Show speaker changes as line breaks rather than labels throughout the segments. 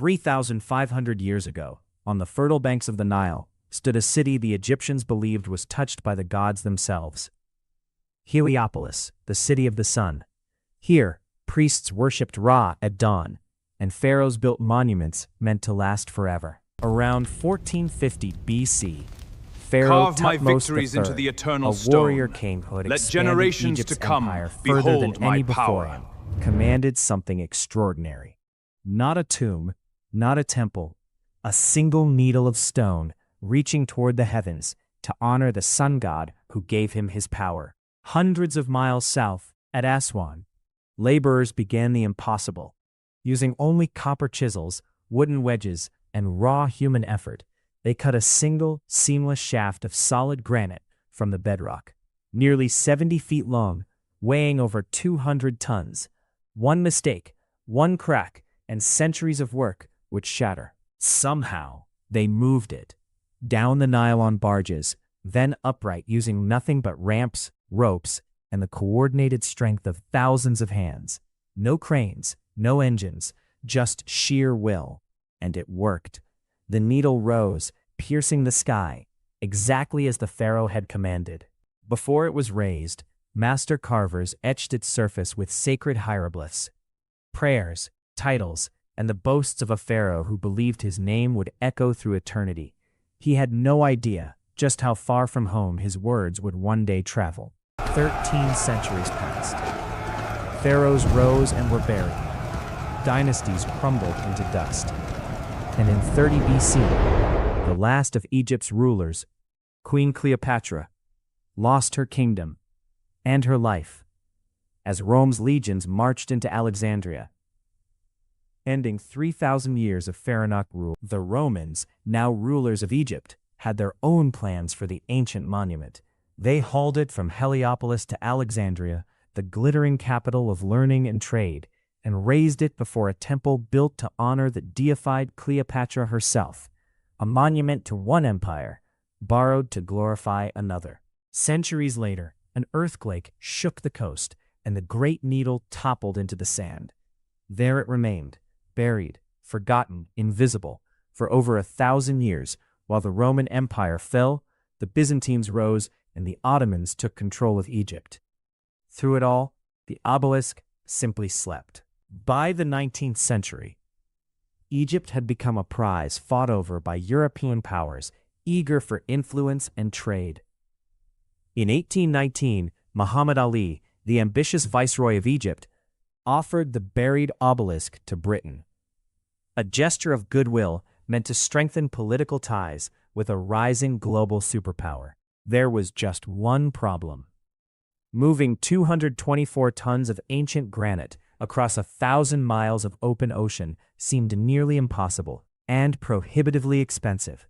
3,500 years ago, on the fertile banks of the Nile, stood a city the Egyptians believed was touched by the gods themselves. Heliopolis, the city of the sun. Here, priests worshipped Ra at dawn, and pharaohs built monuments meant to last forever. Around 1450 BC, Pharaoh Thutmose III, a warrior king who had expanded Egypt's empire further than any before him, commanded something extraordinary. Not a tomb, not a temple, a single needle of stone reaching toward the heavens to honor the sun god who gave him his power. Hundreds of miles south, at Aswan, laborers began the impossible. Using only copper chisels, wooden wedges, and raw human effort, they cut a single, seamless shaft of solid granite from the bedrock. Nearly 70 feet long, weighing over 200 tons. One mistake, one crack, and centuries of work would shatter. Somehow, they moved it. Down the Nile on barges, then upright using nothing but ramps, ropes, and the coordinated strength of thousands of hands. No cranes, no engines, just sheer will. And it worked. The needle rose, piercing the sky, exactly as the pharaoh had commanded. Before it was raised, master carvers etched its surface with sacred hieroglyphs, prayers, titles, and the boasts of a pharaoh who believed his name would echo through eternity. He had no idea just how far from home his words would one day travel. 13 centuries passed. Pharaohs rose and were buried. Dynasties crumbled into dust. And in 30 BC, the last of Egypt's rulers, Queen Cleopatra, lost her kingdom and her life as Rome's legions marched into Alexandria, ending 3,000 years of pharaonic rule. The Romans, now rulers of Egypt, had their own plans for the ancient monument. They hauled it from Heliopolis to Alexandria, the glittering capital of learning and trade, and raised it before a temple built to honor the deified Cleopatra herself, a monument to one empire, borrowed to glorify another. Centuries later, an earthquake shook the coast, and the great needle toppled into the sand. There it remained, buried, forgotten, invisible, for over 1,000 years, while the Roman Empire fell, the Byzantines rose, and the Ottomans took control of Egypt. Through it all, the obelisk simply slept. By the 19th century, Egypt had become a prize fought over by European powers, eager for influence and trade. In 1819, Muhammad Ali, the ambitious viceroy of Egypt, offered the buried obelisk to Britain. A gesture of goodwill meant to strengthen political ties with a rising global superpower. There was just one problem. Moving 224 tons of ancient granite across 1,000 miles of open ocean seemed nearly impossible and prohibitively expensive.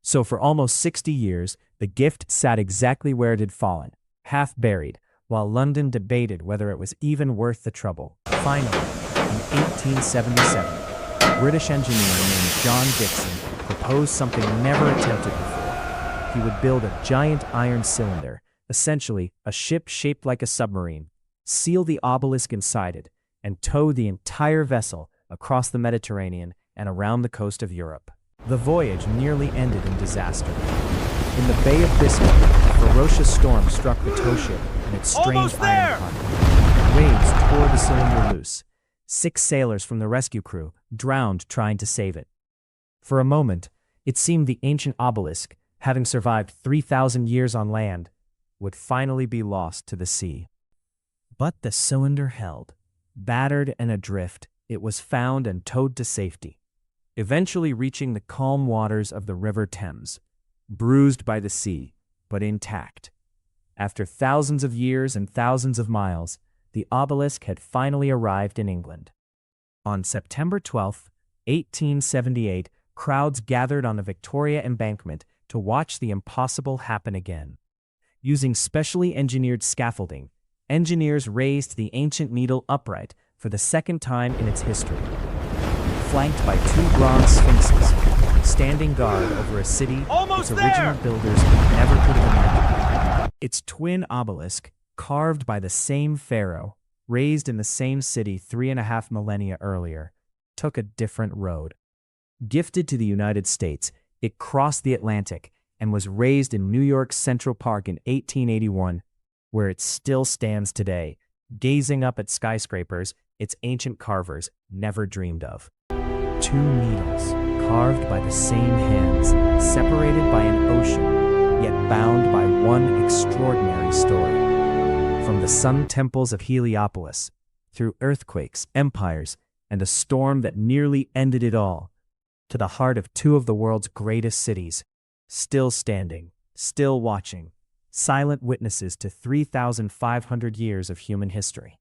So for almost 60 years, the gift sat exactly where it had fallen, half buried, while London debated whether it was even worth the trouble. Finally, in 1877, a British engineer named John Dixon proposed something never attempted before. He would build a giant iron cylinder, essentially a ship shaped like a submarine, seal the obelisk inside it, and tow the entire vessel across the Mediterranean and around the coast of Europe. The voyage nearly ended in disaster. In the Bay of Biscay, a ferocious storm struck the tow ship and its strange iron hull. Waves tore the cylinder loose. 6 sailors from the rescue crew drowned trying to save it. For a moment, it seemed the ancient obelisk, having survived 3,000 years on land, would finally be lost to the sea. But the cylinder held. Battered and adrift, it was found and towed to safety, eventually reaching the calm waters of the River Thames, bruised by the sea, but intact. After thousands of years and thousands of miles, the obelisk had finally arrived in England. On September 12, 1878, crowds gathered on the Victoria Embankment to watch the impossible happen again. Using specially engineered scaffolding, engineers raised the ancient needle upright for the second time in its history. Flanked by 2 bronze sphinxes, standing guard over a city its original builders never could have imagined. Its twin obelisk, carved by the same pharaoh, raised in the same city 3.5 millennia earlier, took a different road. Gifted to the United States, it crossed the Atlantic and was raised in New York's Central Park in 1881, where it still stands today, gazing up at skyscrapers its ancient carvers never dreamed of. Two needles, carved by the same hands, separated by an ocean, yet bound by one extraordinary story. From the sun temples of Heliopolis, through earthquakes, empires, and a storm that nearly ended it all, to the heart of two of the world's greatest cities, still standing, still watching, silent witnesses to 3,500 years of human history.